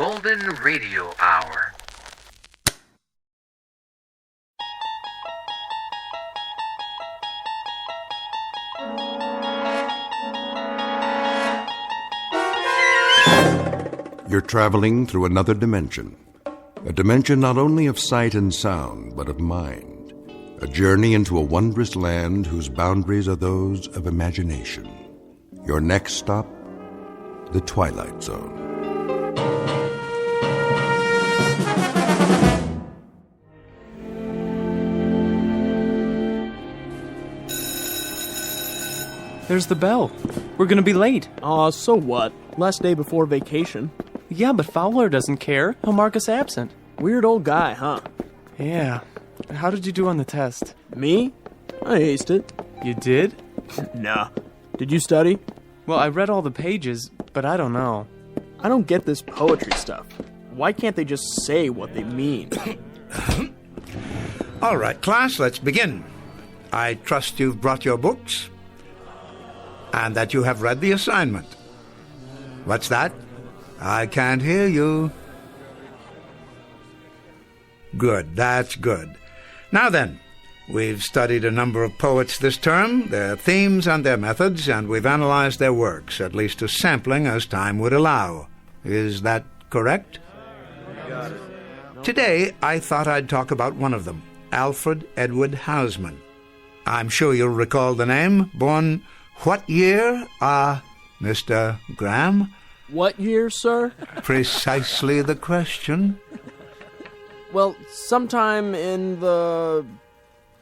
Golden Radio Hour. You're traveling through another dimension. A dimension not only of sight and sound, but of mind. A journey into a wondrous land whose boundaries are those of imagination. Your next stop, the Twilight Zone. There's the bell. We're gonna be late. Aw, so what? Last day before vacation. Yeah, but Fowler doesn't care. He'll mark us absent. Weird old guy, huh? Yeah. How did you do on the test? Me? I aced it. You did? Nah. Did you study? Well, I read all the pages, but I don't know. I don't get this poetry stuff. Why can't they just say what they mean? All right, class, let's begin. I trust you've brought your books and that you have read the assignment. What's that? I can't hear you. Good, that's good. Now then, we've studied a number of poets this term, their themes and their methods, and we've analyzed their works, at least a sampling as time would allow. Is that correct? Got it. Today, I thought I'd talk about one of them, Alfred Edward Housman. I'm sure you'll recall the name. Born what year? Mr. Graham? What year, sir? Precisely the question. Well, sometime in the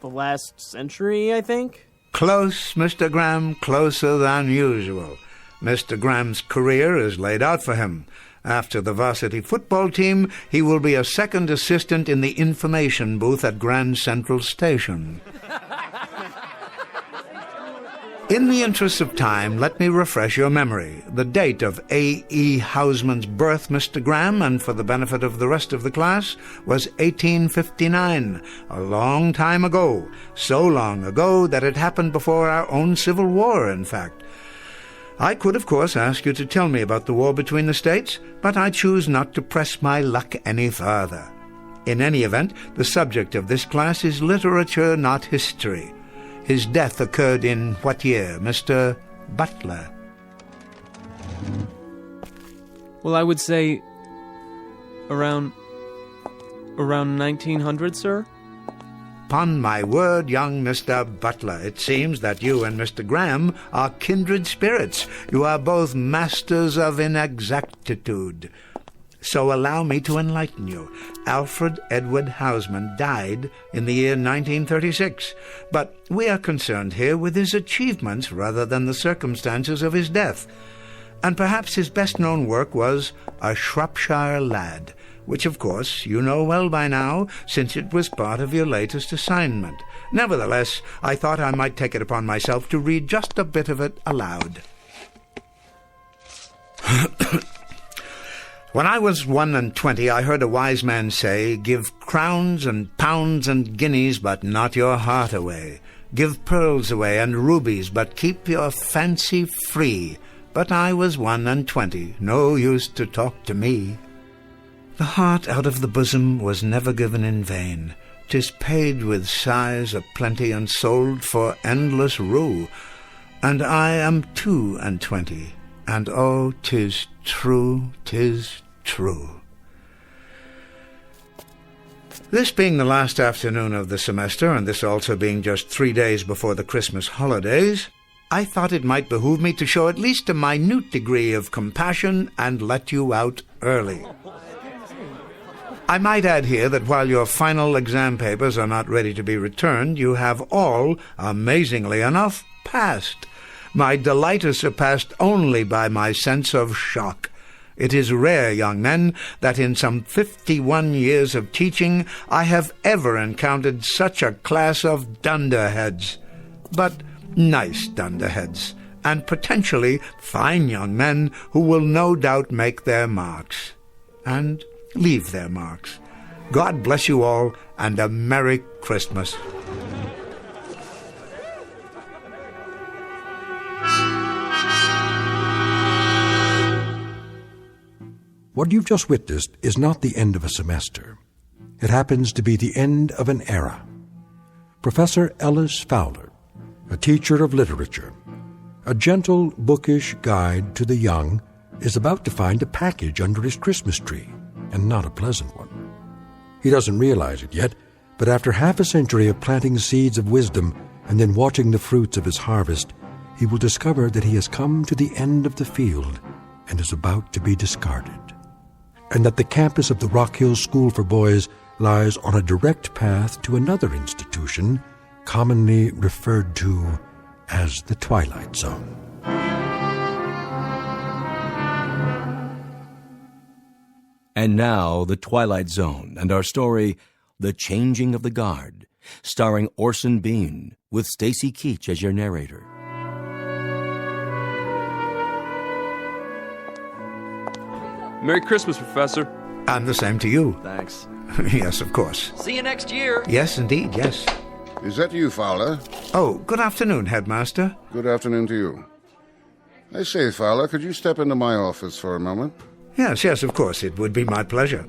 last century, I think. Close, Mr. Graham, closer than usual. Mr. Graham's career is laid out for him. After the varsity football team, he will be a second assistant in the information booth at Grand Central Station. In the interest of time, let me refresh your memory. The date of A.E. Housman's birth, Mr. Graham, and for the benefit of the rest of the class, was 1859, a long time ago. So long ago that it happened before our own Civil War, in fact. I could, of course, ask you to tell me about the war between the states, but I choose not to press my luck any further. In any event, the subject of this class is literature, not history. His death occurred in what year, Mr. Butler? Well, I would say around 1900, sir? Upon my word, young Mr. Butler, it seems that you and Mr. Graham are kindred spirits. You are both masters of inexactitude. So allow me to enlighten you. Alfred Edward Housman died in the year 1936, but we are concerned here with his achievements rather than the circumstances of his death. And perhaps his best-known work was A Shropshire Lad, which, of course, you know well by now, since it was part of your latest assignment. Nevertheless, I thought I might take it upon myself to read just a bit of it aloud. When I was 21, I heard a wise man say, "Give crowns and pounds and guineas, but not your heart away. Give pearls away and rubies, but keep your fancy free." But I was 21, no use to talk to me. The heart out of the bosom was never given in vain. 'Tis paid with sighs of plenty and sold for endless rue. And I am 22, and oh, 'tis true, 'tis true. This being the last afternoon of the semester, and this also being just 3 days before the Christmas holidays, I thought it might behoove me to show at least a minute degree of compassion and let you out early. I might add here that while your final exam papers are not ready to be returned, you have all, amazingly enough, passed. My delight is surpassed only by my sense of shock. It is rare, young men, that in some 51 years of teaching I have ever encountered such a class of dunderheads. But nice dunderheads, and potentially fine young men who will no doubt make their marks. And leave their marks. God bless you all, and a Merry Christmas. What you've just witnessed is not the end of a semester. It happens to be the end of an era. Professor Ellis Fowler, a teacher of literature, a gentle, bookish guide to the young, is about to find a package under his Christmas tree, and not a pleasant one. He doesn't realize it yet, but after half a century of planting seeds of wisdom and then watching the fruits of his harvest, he will discover that he has come to the end of the field and is about to be discarded, and that the campus of the Rock Hill School for Boys lies on a direct path to another institution commonly referred to as the Twilight Zone. And now, The Twilight Zone and our story, The Changing of the Guard, starring Orson Bean, with Stacy Keach as your narrator. Merry Christmas, Professor. And the same to you. Thanks. Yes, of course. See you next year. Yes, indeed, yes. Is that you, Fowler? Oh, good afternoon, Headmaster. Good afternoon to you. I say, Fowler, could you step into my office for a moment? Yes, of course, it would be my pleasure.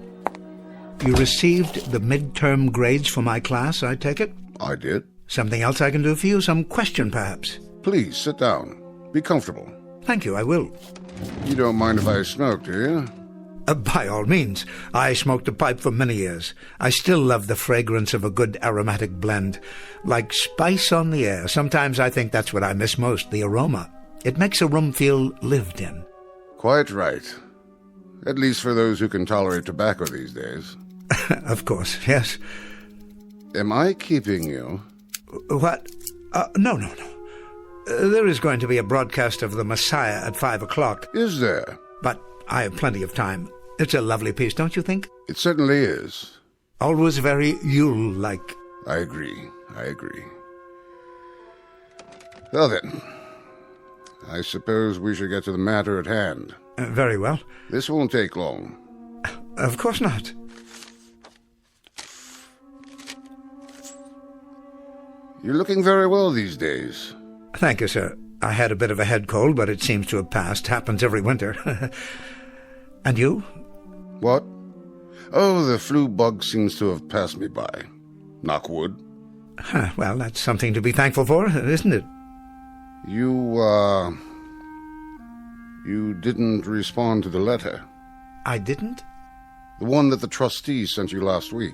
You received the midterm grades for my class, I take it? I did. Something else I can do for you? Some question, perhaps? Please, sit down. Be comfortable. Thank you, I will. You don't mind if I smoke, do you? By all means. I smoked a pipe for many years. I still love the fragrance of a good aromatic blend. Like spice on the air. Sometimes I think that's what I miss most, the aroma. It makes a room feel lived in. Quite right. At least for those who can tolerate tobacco these days. Of course, yes. Am I keeping you? What? No. There is going to be a broadcast of The Messiah at 5 o'clock. Is there? But I have plenty of time. It's a lovely piece, don't you think? It certainly is. Always very Yule-like. I agree. Well then, I suppose we should get to the matter at hand. Very well. This won't take long. Of course not. You're looking very well these days. Thank you, sir. I had a bit of a head cold, but it seems to have passed. Happens every winter. And you? What? Oh, the flu bug seems to have passed me by. Knock wood. Well, that's something to be thankful for, isn't it? You didn't respond to the letter. I didn't? The one that the trustees sent you last week.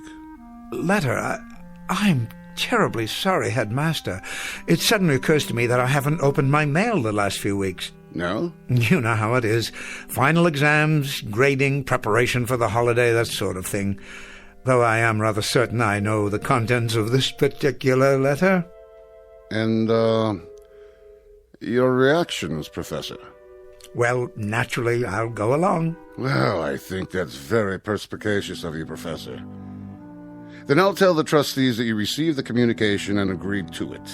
Letter? I'm terribly sorry, Headmaster. It suddenly occurs to me that I haven't opened my mail the last few weeks. No? You know how it is. Final exams, grading, preparation for the holiday, that sort of thing. Though I am rather certain I know the contents of this particular letter. And, your reactions, Professor? Well, naturally, I'll go along. Well, I think that's very perspicacious of you, Professor. Then I'll tell the trustees that you received the communication and agreed to it.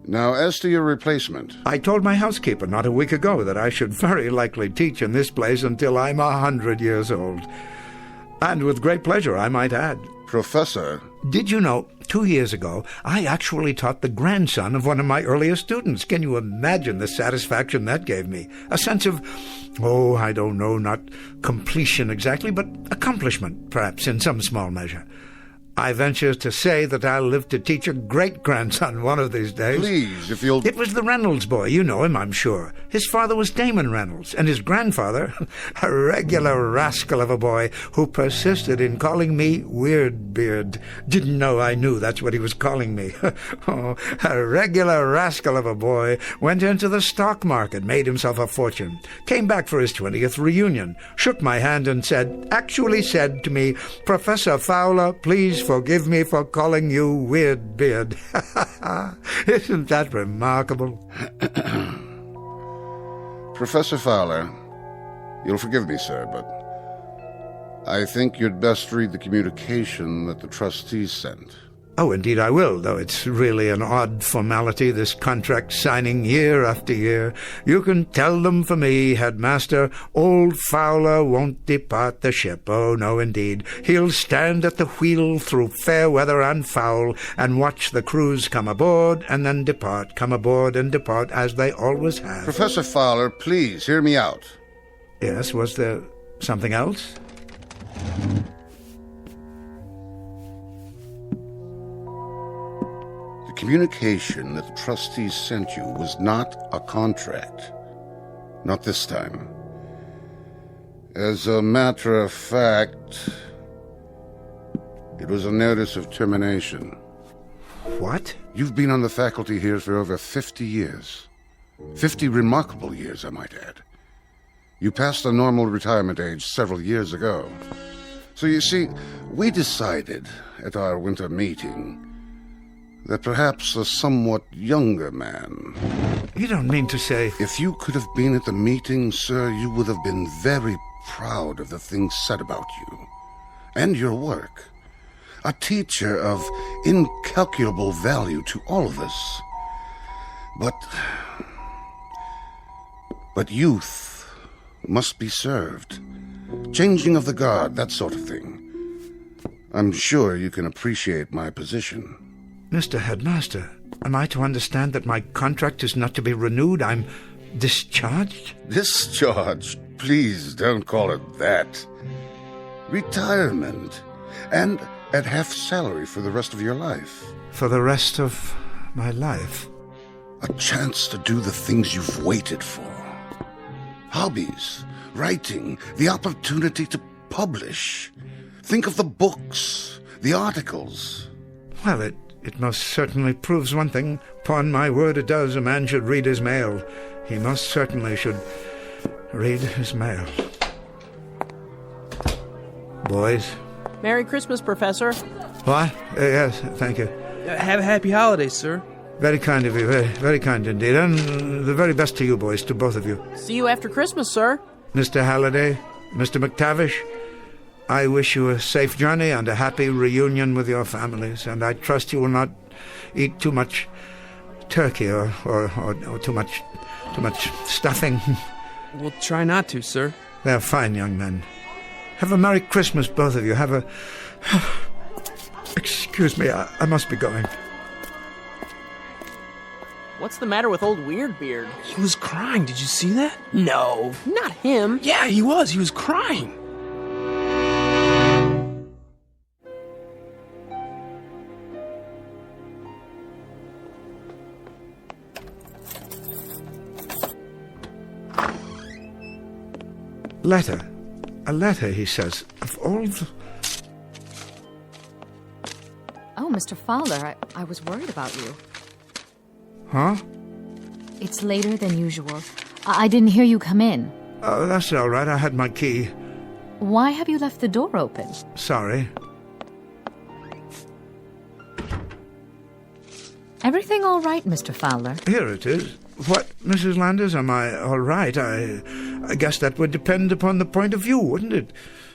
Now, as to your replacement... I told my housekeeper not a week ago that I should very likely teach in this place until I'm 100 years old. And with great pleasure, I might add. Professor... Did you know, 2 years ago, I actually taught the grandson of one of my earliest students. Can you imagine the satisfaction that gave me? A sense of, I don't know, not completion exactly, but accomplishment, perhaps, in some small measure. I venture to say that I'll live to teach a great-grandson one of these days. Please, if you'll... It was the Reynolds boy. You know him, I'm sure. His father was Damon Reynolds, and his grandfather, a regular rascal of a boy who persisted in calling me Weirdbeard. Didn't know I knew that's what he was calling me. A regular rascal of a boy went into the stock market, made himself a fortune, came back for his 20th reunion, shook my hand and actually said to me, "Professor Fowler, please forgive me for calling you Weirdbeard." Isn't that remarkable? Professor Fowler, you'll forgive me, sir, but I think you'd best read the communication that the trustees sent. Oh, indeed I will, though it's really an odd formality, this contract signing year after year. You can tell them for me, Headmaster, old Fowler won't depart the ship. Oh, no, indeed. He'll stand at the wheel through fair weather and foul, and watch the crews come aboard and then depart, come aboard and depart, as they always have. Professor Fowler, please, hear me out. Yes, was there Something else? The communication that the trustees sent you was not a contract. Not this time. As a matter of fact, it was a notice of termination. What? You've been on the faculty here for over 50 years. 50 remarkable years, I might add. You passed the normal retirement age several years ago. So you see, we decided at our winter meeting that perhaps a somewhat younger man... You don't mean to say... If you could have been at the meeting, sir, you would have been very proud of the things said about you and your work. A teacher of incalculable value to all of us. But youth must be served. Changing of the guard, that sort of thing. I'm sure you can appreciate my position. Mr. Headmaster, am I to understand that my contract is not to be renewed? I'm discharged? Discharged? Please don't call it that. Retirement. And at half salary for the rest of your life. For the rest of my life? A chance to do the things you've waited for. Hobbies, writing, the opportunity to publish. Think of the books, the articles. Well, it most certainly proves one thing. Upon my word, it does. A man should read his mail. He most certainly should read his mail. Boys? Merry Christmas, Professor. What? Yes, thank you. Have a happy holiday, sir. Very kind of you, very, very kind indeed. And the very best to you boys, to both of you. See you after Christmas, sir. Mr. Halliday, Mr. McTavish, I wish you a safe journey and a happy reunion with your families, and I trust you will not eat too much turkey or too much stuffing. We'll try not to, sir. They're fine young men. Have a Merry Christmas, both of you. Have a... Excuse me, I must be going. What's the matter with old Weirdbeard? He was crying. Did you see that? No, not him. Yeah, he was. He was crying. Letter. A letter, he says. Of all the... Oh, Mr. Fowler, I was worried about you. Huh? It's later than usual. I didn't hear you come in. Oh, that's all right. I had my key. Why have you left the door open? Sorry. Everything all right, Mr. Fowler? Here it is. What, Mrs. Landers, am I all right? I guess that would depend upon the point of view, wouldn't it?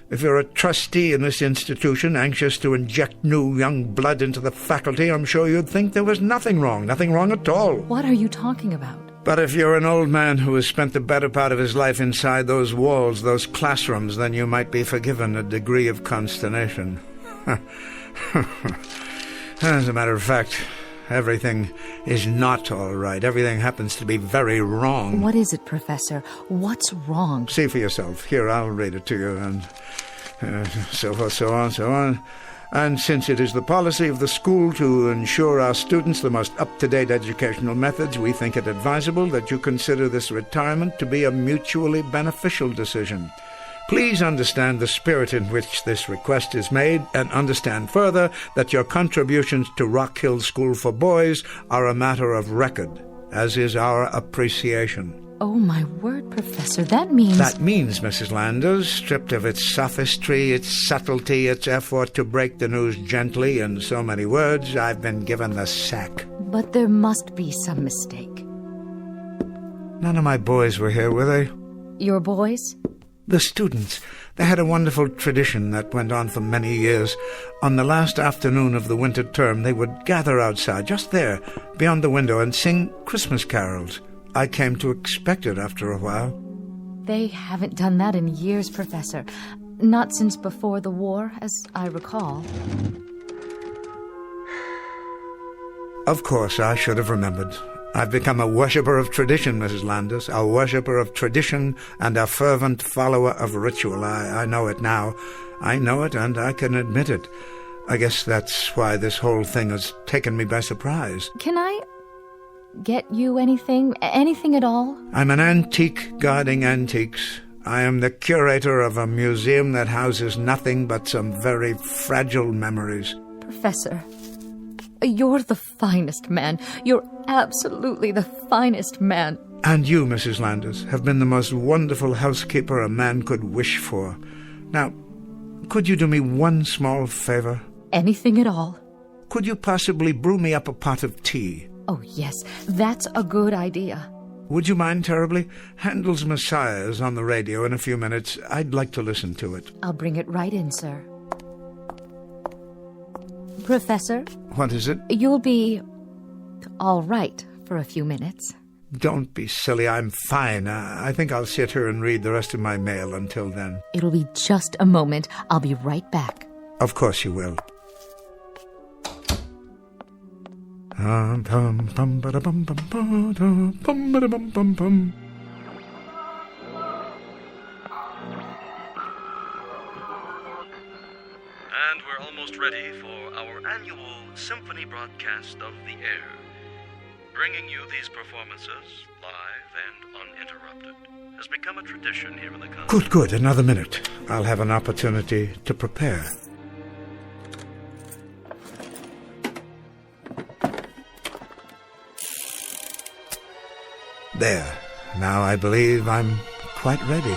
If you're a trustee in this institution, anxious to inject new young blood into the faculty, I'm sure you'd think there was nothing wrong at all. What are you talking about? But if you're an old man who has spent the better part of his life inside those walls, those classrooms, then you might be forgiven a degree of consternation. As a matter of fact, everything is not all right. Everything happens to be very wrong. What is it, Professor? What's wrong? See for yourself. Here, I'll read it to you, and so forth, so on. And since it is the policy of the school to ensure our students the most up-to-date educational methods, we think it advisable that you consider this retirement to be a mutually beneficial decision. Please understand the spirit in which this request is made, and understand further that your contributions to Rock Hill School for Boys are a matter of record, as is our appreciation. Oh, my word, Professor, that means... That means, Mrs. Landers, stripped of its sophistry, its subtlety, its effort to break the news gently in so many words, I've been given the sack. But there must be some mistake. None of my boys were here, were they? Your boys? The students. They had a wonderful tradition that went on for many years. On the last afternoon of the winter term, they would gather outside, just there, beyond the window, and sing Christmas carols. I came to expect it after a while. They haven't done that in years, Professor. Not since before the war, as I recall. Of course, I should have remembered. I've become a worshipper of tradition, Mrs. Landis, a worshipper of tradition and a fervent follower of ritual. I know it now. I know it, and I can admit it. I guess that's why this whole thing has taken me by surprise. Can I get you anything? Anything at all? I'm an antique guarding antiques. I am the curator of a museum that houses nothing but some very fragile memories. Professor, you're the finest man. You're absolutely the finest man. And you, Mrs. Landis, have been the most wonderful housekeeper a man could wish for. Now, could you do me one small favor? Anything at all. Could you possibly brew me up a pot of tea? Oh, yes, that's a good idea. Would you mind terribly? Handel's Messiah is on the radio in a few minutes. I'd like to listen to it. I'll bring it right in, sir. Professor? What is it? You'll be all right for a few minutes. Don't be silly. I'm fine. I think I'll sit here and read the rest of my mail until then. It'll be just a moment. I'll be right back. Of course you will. And we're almost ready for our annual symphony broadcast of the air. Bringing you these performances, live and uninterrupted, has become a tradition here in the country. Good. Another minute. I'll have an opportunity to prepare. There. Now I believe I'm quite ready.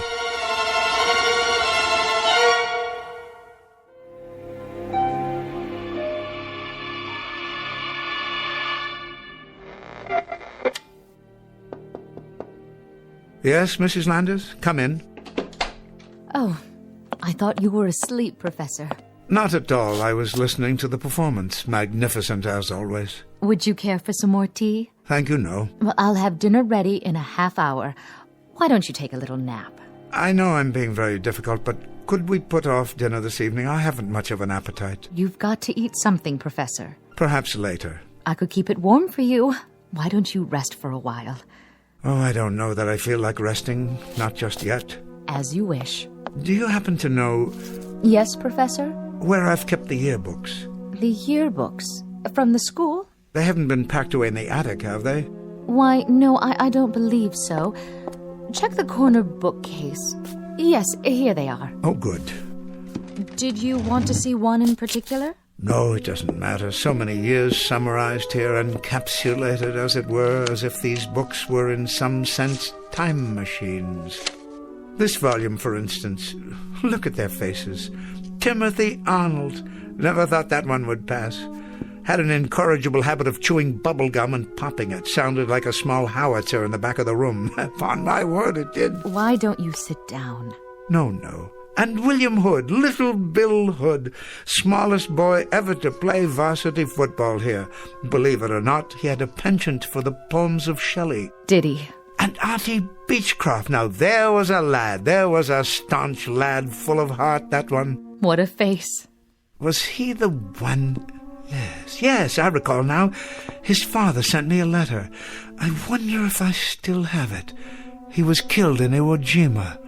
Yes, Mrs. Landis? Come in. Oh, I thought you were asleep, Professor. Not at all. I was listening to the performance. Magnificent, as always. Would you care for some more tea? Thank you, no. Well, I'll have dinner ready in a half hour. Why don't you take a little nap? I know I'm being very difficult, but could we put off dinner this evening? I haven't much of an appetite. You've got to eat something, Professor. Perhaps later. I could keep it warm for you. Why don't you rest for a while? Oh, I don't know that I feel like resting. Not just yet. As you wish. Do you happen to know... Yes, Professor? Where I've kept the yearbooks? The yearbooks? From the school? They haven't been packed away in the attic, have they? Why, no, I don't believe so. Check the corner bookcase. Yes, here they are. Oh, good. Did you want to see one in particular? No, it doesn't matter. So many years summarized here, encapsulated, as it were, as if these books were in some sense time machines. This volume, for instance, look at their faces. Timothy Arnold. Never thought that one would pass. Had an incorrigible habit of chewing bubble gum and popping it. Sounded like a small howitzer in the back of the room. Upon my word, it did. Why don't you sit down? No. And William Hood, Little Bill Hood, smallest boy ever to play varsity football here. Believe it or not, he had a penchant for the poems of Shelley. Did he? And Artie Beechcroft. Now there was a lad. There was a staunch lad, full of heart, that one. What a face. Was he the one? Yes, I recall now. His father sent me a letter. I wonder if I still have it. He was killed in Iwo Jima.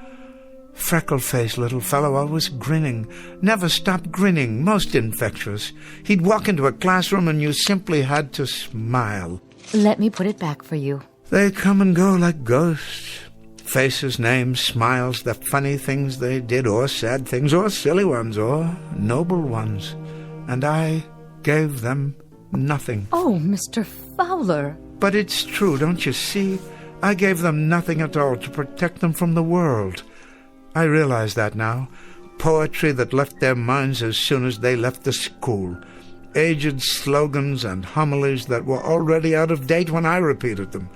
Freckle-faced little fellow, always grinning. Never stopped grinning, most infectious. He'd walk into a classroom and you simply had to smile. Let me put it back for you. They come and go like ghosts. Faces, names, smiles, the funny things they did, or sad things, or silly ones, or noble ones. And I gave them nothing. Oh, Mr. Fowler. But it's true, don't you see? I gave them nothing at all to protect them from the world. I realize that now. Poetry that left their minds as soon as they left the school. Aged slogans and homilies that were already out of date when I repeated them.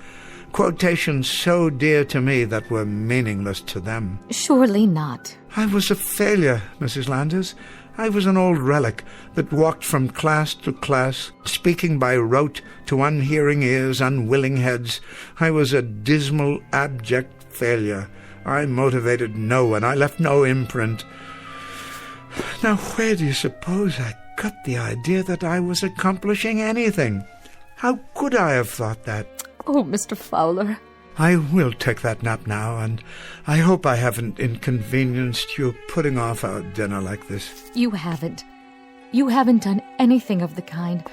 Quotations so dear to me that were meaningless to them. Surely not. I was a failure, Mrs. Landis. I was an old relic that walked from class to class, speaking by rote to unhearing ears, unwilling heads. I was a dismal, abject failure. I motivated no one. I left no imprint. Now, where do you suppose I got the idea that I was accomplishing anything? How could I have thought that? Oh, Mr. Fowler. I will take that nap now, and I hope I haven't inconvenienced you putting off our dinner like this. You haven't. You haven't done anything of the kind.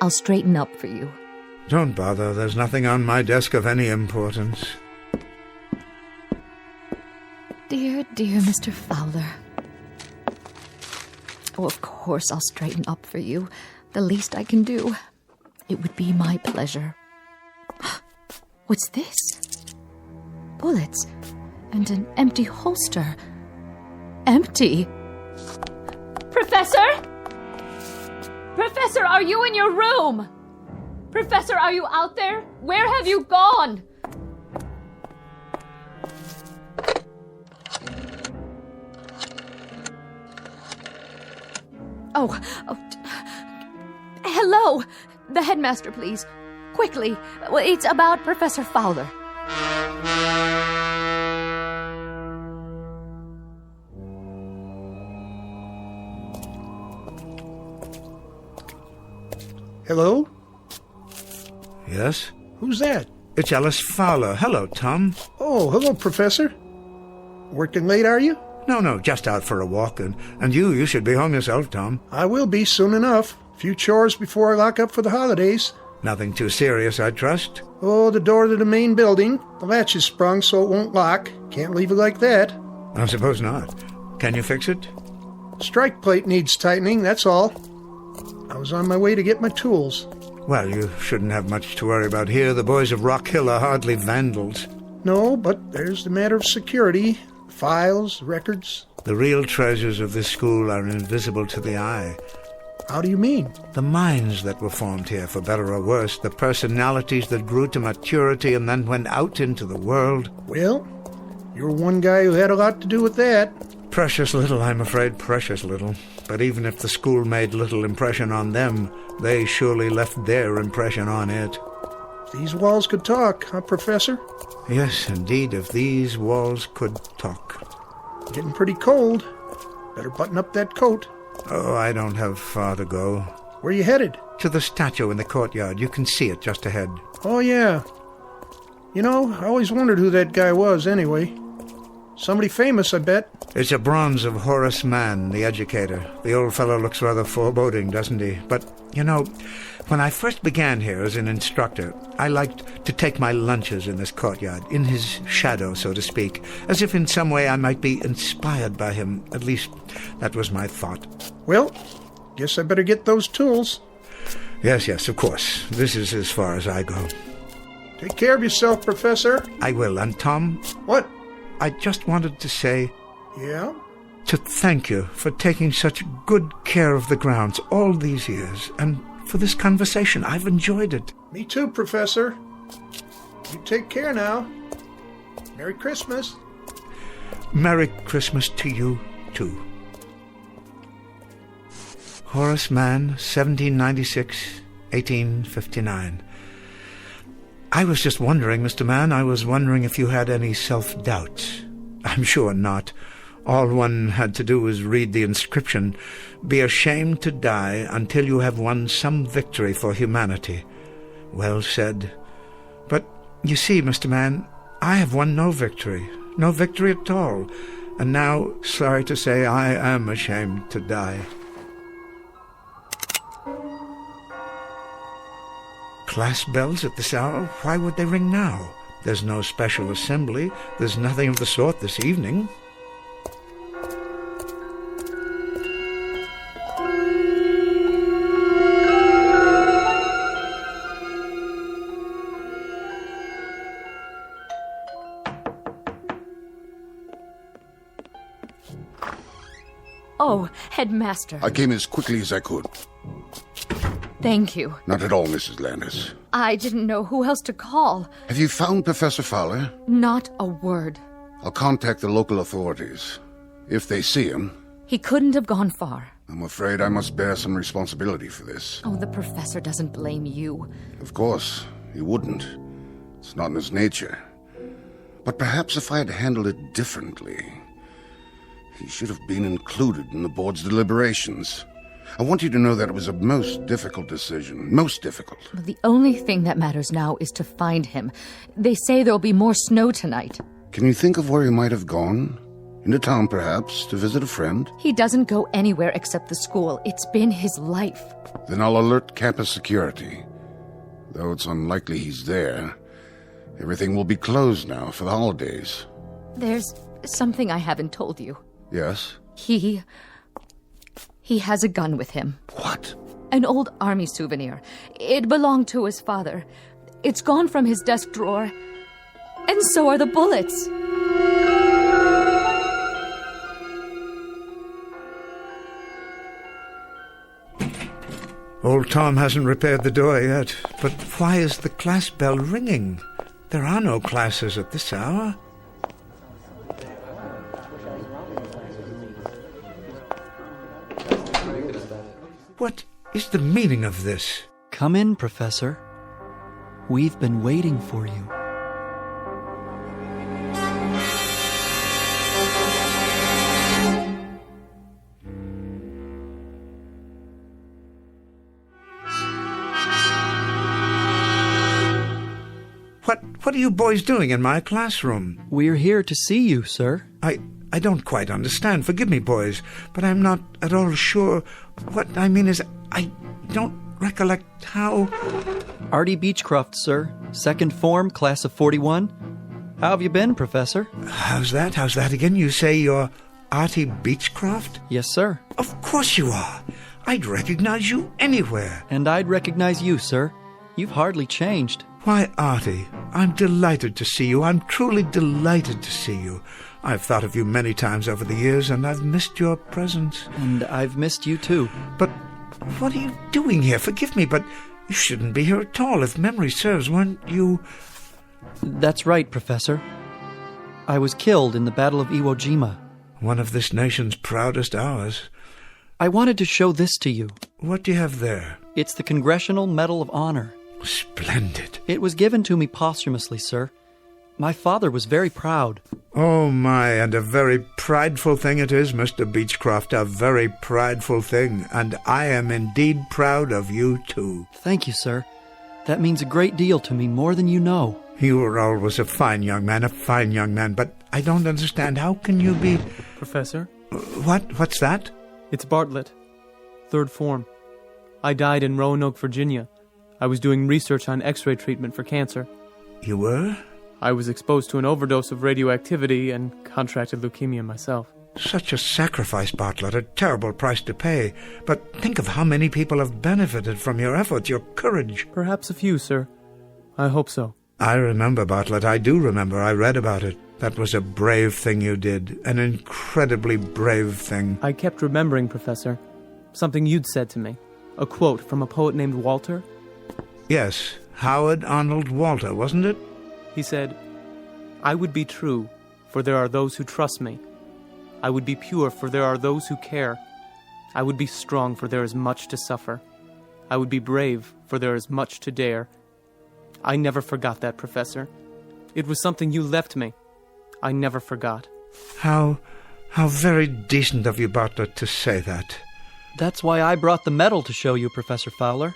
I'll straighten up for you. Don't bother. There's nothing on my desk of any importance. Dear, dear Mr. Fowler. Oh, of course I'll straighten up for you. The least I can do. It would be my pleasure. What's this? Bullets and an empty holster. Empty? Professor? Professor, are you in your room? Professor, are you out there? Where have you gone? Oh, hello. The headmaster, please. Quickly. It's about Professor Fowler. Hello? Yes? Who's that? It's Alice Fowler. Hello, Tom. Oh, hello, Professor. Working late, are you? No, just out for a walk, and you should be home yourself, Tom. I will be soon enough. Few chores before I lock up for the holidays. Nothing too serious, I trust? Oh, the door to the main building. The latch is sprung so it won't lock. Can't leave it like that. I suppose not. Can you fix it? Strike plate needs tightening, that's all. I was on my way to get my tools. Well, you shouldn't have much to worry about here. The boys of Rock Hill are hardly vandals. No, but there's the matter of security. Files, records. The real treasures of this school are invisible to the eye. How do you mean? The minds that were formed here, for better or worse, the personalities that grew to maturity and then went out into the world. Well, you're one guy who had a lot to do with that. Precious little, I'm afraid, precious little. But even if the school made little impression on them, they surely left their impression on it. These walls could talk, huh, Professor? Yes, indeed, if these walls could talk. Getting pretty cold. Better button up that coat. Oh, I don't have far to go. Where you headed? To the statue in the courtyard. You can see it just ahead. Oh, yeah. You know, I always wondered who that guy was, anyway. Somebody famous, I bet. It's a bronze of Horace Mann, the educator. The old fellow looks rather foreboding, doesn't he? But, you know, when I first began here as an instructor, I liked to take my lunches in this courtyard, in his shadow, so to speak, as if in some way I might be inspired by him. At least, that was my thought. Well, guess I better get those tools. Yes, of course. This is as far as I go. Take care of yourself, Professor. I will. And Tom? What? I just wanted to say... Yeah? To thank you for taking such good care of the grounds all these years, and for this conversation. I've enjoyed it. Me too, Professor. You take care now. Merry Christmas. Merry Christmas to you, too. Horace Mann, 1796, 1859. I was just wondering, Mr. Mann, I was wondering if you had any self-doubts. I'm sure not. All one had to do was read the inscription, "Be ashamed to die until you have won some victory for humanity." Well said. But, you see, Mr. Mann, I have won no victory at all. And now, sorry to say, I am ashamed to die. Class bells at this hour? Why would they ring now? There's no special assembly. There's nothing of the sort this evening. Oh, Headmaster. I came as quickly as I could. Thank you. Not at all, Mrs. Landis. I didn't know who else to call. Have you found Professor Fowler? Not a word. I'll contact the local authorities. If they see him... He couldn't have gone far. I'm afraid I must bear some responsibility for this. Oh, the professor doesn't blame you. Of course, he wouldn't. It's not in his nature. But perhaps if I had handled it differently... He should have been included in the board's deliberations. I want you to know that it was a most difficult decision. Most difficult. Well, the only thing that matters now is to find him. They say there'll be more snow tonight. Can you think of where he might have gone? Into town, perhaps, to visit a friend? He doesn't go anywhere except the school. It's been his life. Then I'll alert campus security. Though it's unlikely he's there. Everything will be closed now for the holidays. There's something I haven't told you. Yes? He has a gun with him. What? An old army souvenir. It belonged to his father. It's gone from his desk drawer. And so are the bullets. Old Tom hasn't repaired the door yet. But why is the class bell ringing? There are no classes at this hour. What is the meaning of this? Come in, Professor. We've been waiting for you. What are you boys doing in my classroom? We're here to see you, sir. I don't quite understand. Forgive me, boys, but I'm not at all sure. What I mean is, I don't recollect how... Artie Beechcroft, sir. Second form, class of 41. How have you been, Professor? How's that? How's that again? You say you're Artie Beechcroft? Yes, sir. Of course you are. I'd recognize you anywhere. And I'd recognize you, sir. You've hardly changed. Why, Artie, I'm delighted to see you. I'm truly delighted to see you. I've thought of you many times over the years, and I've missed your presence. And I've missed you, too. But what are you doing here? Forgive me, but you shouldn't be here at all. If memory serves, weren't you... That's right, Professor. I was killed in the Battle of Iwo Jima. One of this nation's proudest hours. I wanted to show this to you. What do you have there? It's the Congressional Medal of Honor. Splendid. It was given to me posthumously, sir. My father was very proud. Oh, my, and a very prideful thing it is, Mr. Beechcroft, a very prideful thing, and I am indeed proud of you, too. Thank you, sir. That means a great deal to me, more than you know. You were always a fine young man, but I don't understand. How can you be... Professor? What's that? It's Bartlett. Third form. I died in Roanoke, Virginia. I was doing research on X-ray treatment for cancer. You were? I was exposed to an overdose of radioactivity and contracted leukemia myself. Such a sacrifice, Bartlett, a terrible price to pay. But think of how many people have benefited from your efforts, your courage. Perhaps a few, sir. I hope so. I remember, Bartlett. I do remember. I read about it. That was a brave thing you did. An incredibly brave thing. I kept remembering, Professor. Something you'd said to me. A quote from a poet named Walter. Yes, Howard Arnold Walter, wasn't it? He said, I would be true, for there are those who trust me. I would be pure, for there are those who care. I would be strong, for there is much to suffer. I would be brave, for there is much to dare. I never forgot that, Professor. It was something you left me. I never forgot. How very decent of you, Bartlett, to say that. That's why I brought the medal to show you, Professor Fowler.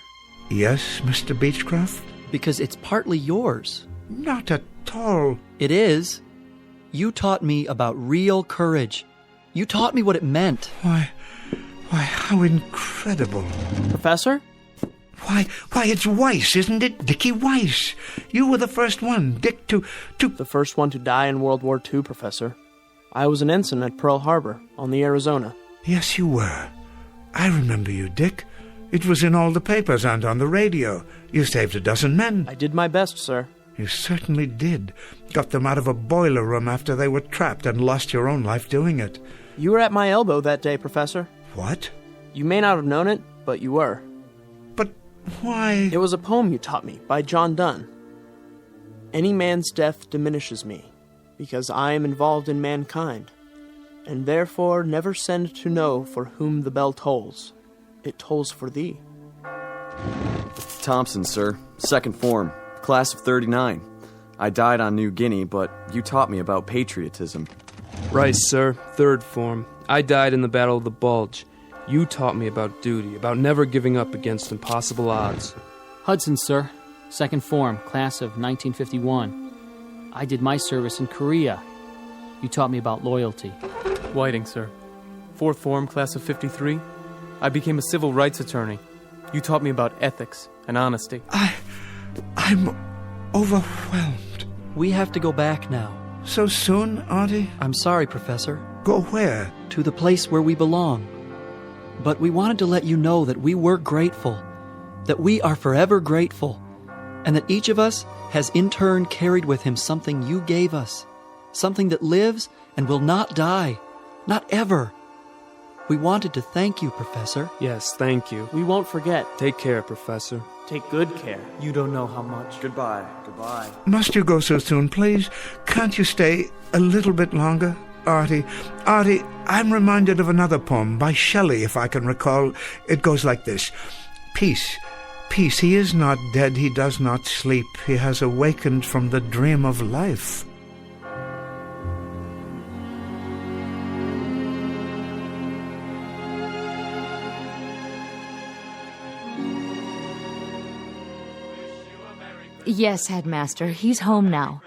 Yes, Mr. Beechcroft? Because it's partly yours. Not at all. It is. You taught me about real courage. You taught me what it meant. Why, how incredible. Professor? Why, it's Weiss, isn't it? Dickie Weiss. You were the first one, Dick, to... The first one to die in World War II, Professor. I was an ensign at Pearl Harbor, on the Arizona. Yes, you were. I remember you, Dick. It was in all the papers and on the radio. You saved a dozen men. I did my best, sir. You certainly did. Got them out of a boiler room after they were trapped and lost your own life doing it. You were at my elbow that day, Professor. What? You may not have known it, but you were. But why? It was a poem you taught me by John Donne. Any man's death diminishes me, because I am involved in mankind, and therefore never send to know for whom the bell tolls. It tolls for thee. Thompson, sir. Second form. Class of 39. I died on New Guinea, but you taught me about patriotism. Rice, sir. Third form. I died in the Battle of the Bulge. You taught me about duty, about never giving up against impossible odds. Hudson, sir. Second form, class of 1951. I did my service in Korea. You taught me about loyalty. Whiting, sir. Fourth form, class of 53. I became a civil rights attorney. You taught me about ethics and honesty. I'm overwhelmed. We have to go back now. So soon, Artie? I'm sorry, Professor. Go where? To the place where we belong. But we wanted to let you know that we were grateful, that we are forever grateful, and that each of us has in turn carried with him something you gave us, something that lives and will not die, not ever. We wanted to thank you, Professor. Yes, thank you. We won't forget. Take care, Professor. Take good care. You don't know how much. Goodbye. Goodbye. Must you go so soon, please? Can't you stay a little bit longer? Artie, I'm reminded of another poem by Shelley, if I can recall. It goes like this. Peace, peace, he is not dead, he does not sleep. He has awakened from the dream of life. Yes, Headmaster, he's home now.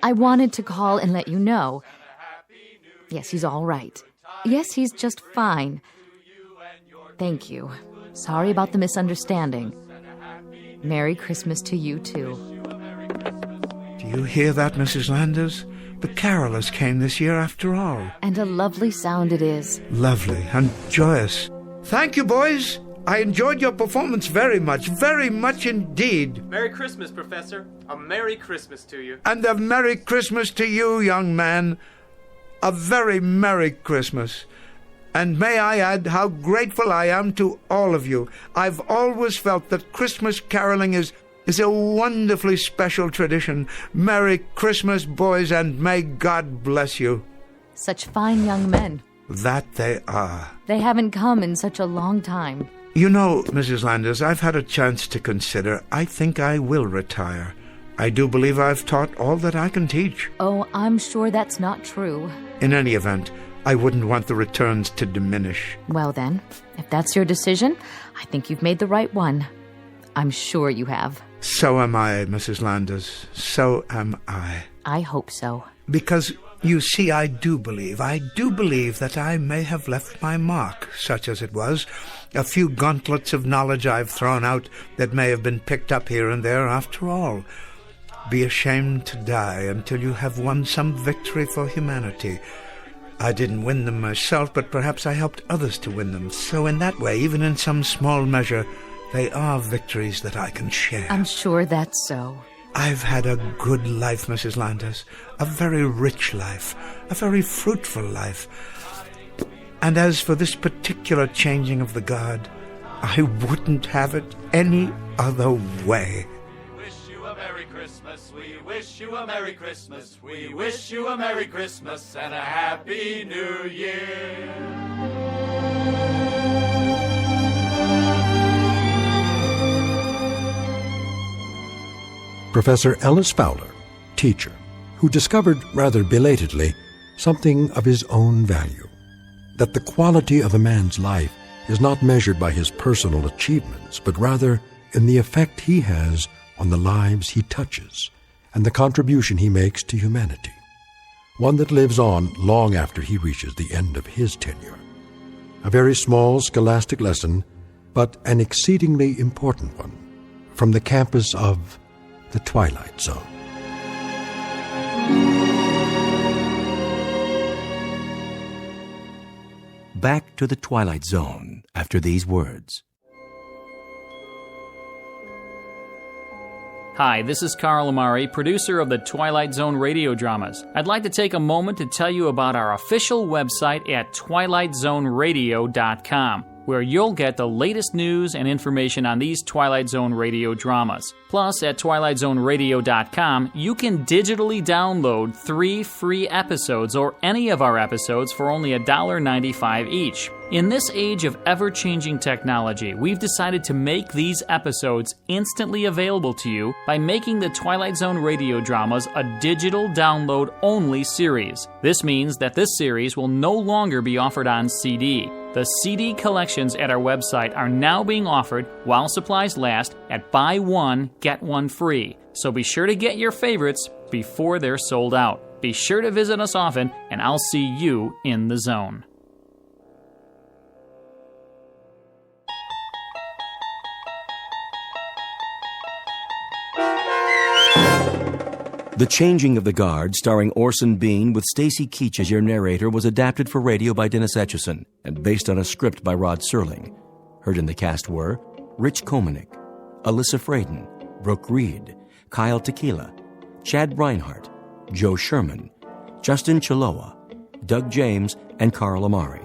I wanted to call and let you know. Yes, he's all right. Yes, he's just fine. Thank you. Sorry about the misunderstanding. Merry Christmas to you, too. Do you hear that, Mrs. Landers? The carolers came this year after all. And a lovely sound it is. Lovely and joyous. Thank you, boys. I enjoyed your performance very much indeed. Merry Christmas, Professor. A Merry Christmas to you. And a Merry Christmas to you, young man. A very Merry Christmas. And may I add how grateful I am to all of you. I've always felt that Christmas caroling is a wonderfully special tradition. Merry Christmas, boys, and may God bless you. Such fine young men. That they are. They haven't come in such a long time. You know, Mrs. Landers, I've had a chance to consider. I think I will retire. I do believe I've taught all that I can teach. Oh, I'm sure that's not true. In any event, I wouldn't want the returns to diminish. Well then, if that's your decision, I think you've made the right one. I'm sure you have. So am I, Mrs. Landers. So am I. I hope so. Because, you see, I do believe that I may have left my mark, such as it was. A few gauntlets of knowledge I've thrown out that may have been picked up here and there after all. Be ashamed to die until you have won some victory for humanity. I didn't win them myself, but perhaps I helped others to win them. So in that way, even in some small measure, they are victories that I can share. I'm sure that's so. I've had a good life, Mrs. Landers. A very rich life. A very fruitful life. And as for this particular changing of the guard, I wouldn't have it any other way. Wish you a Merry Christmas. We wish you a Merry Christmas. We wish you a Merry Christmas and a Happy New Year. Professor Ellis Fowler, teacher, who discovered rather belatedly something of his own value, that the quality of a man's life is not measured by his personal achievements, but rather in the effect he has on the lives he touches and the contribution he makes to humanity, one that lives on long after he reaches the end of his tenure. A very small scholastic lesson, but an exceedingly important one, from the campus of the Twilight Zone. Back to the Twilight Zone after these words. Hi, this is Carl Amari, producer of the Twilight Zone radio dramas. I'd like to take a moment to tell you about our official website at twilightzoneradio.com, where you'll get the latest news and information on these Twilight Zone radio dramas. Plus, at twilightzoneradio.com, you can digitally download 3 free episodes or any of our episodes for only $1.95 each. In this age of ever-changing technology, we've decided to make these episodes instantly available to you by making the Twilight Zone radio dramas a digital download-only series. This means that this series will no longer be offered on CD. The CD collections at our website are now being offered while supplies last at buy one, get one free. So be sure to get your favorites before they're sold out. Be sure to visit us often, and I'll see you in the zone. The Changing of the Guard, starring Orson Bean with Stacy Keach as your narrator, was adapted for radio by Dennis Etchison and based on a script by Rod Serling. Heard in the cast were Rich Komanek, Alyssa Fraden, Brooke Reed, Kyle Tequila, Chad Reinhardt, Joe Sherman, Justin Chiloa, Doug James, and Carl Amari.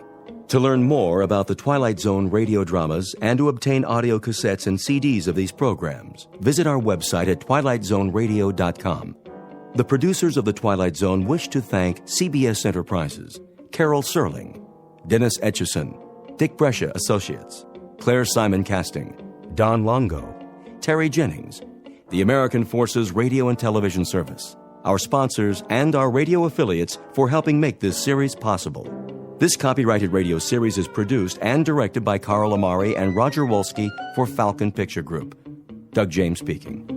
To learn more about the Twilight Zone radio dramas and to obtain audio cassettes and CDs of these programs, visit our website at twilightzoneradio.com. The producers of The Twilight Zone wish to thank CBS Enterprises, Carol Serling, Dennis Etchison, Dick Brescia Associates, Claire Simon Casting, Don Longo, Terry Jennings, the American Forces Radio and Television Service, our sponsors, and our radio affiliates for helping make this series possible. This copyrighted radio series is produced and directed by Carl Amari and Roger Wolski for Falcon Picture Group. Doug James speaking.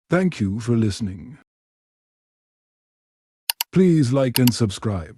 Thank you for listening. Please like and subscribe.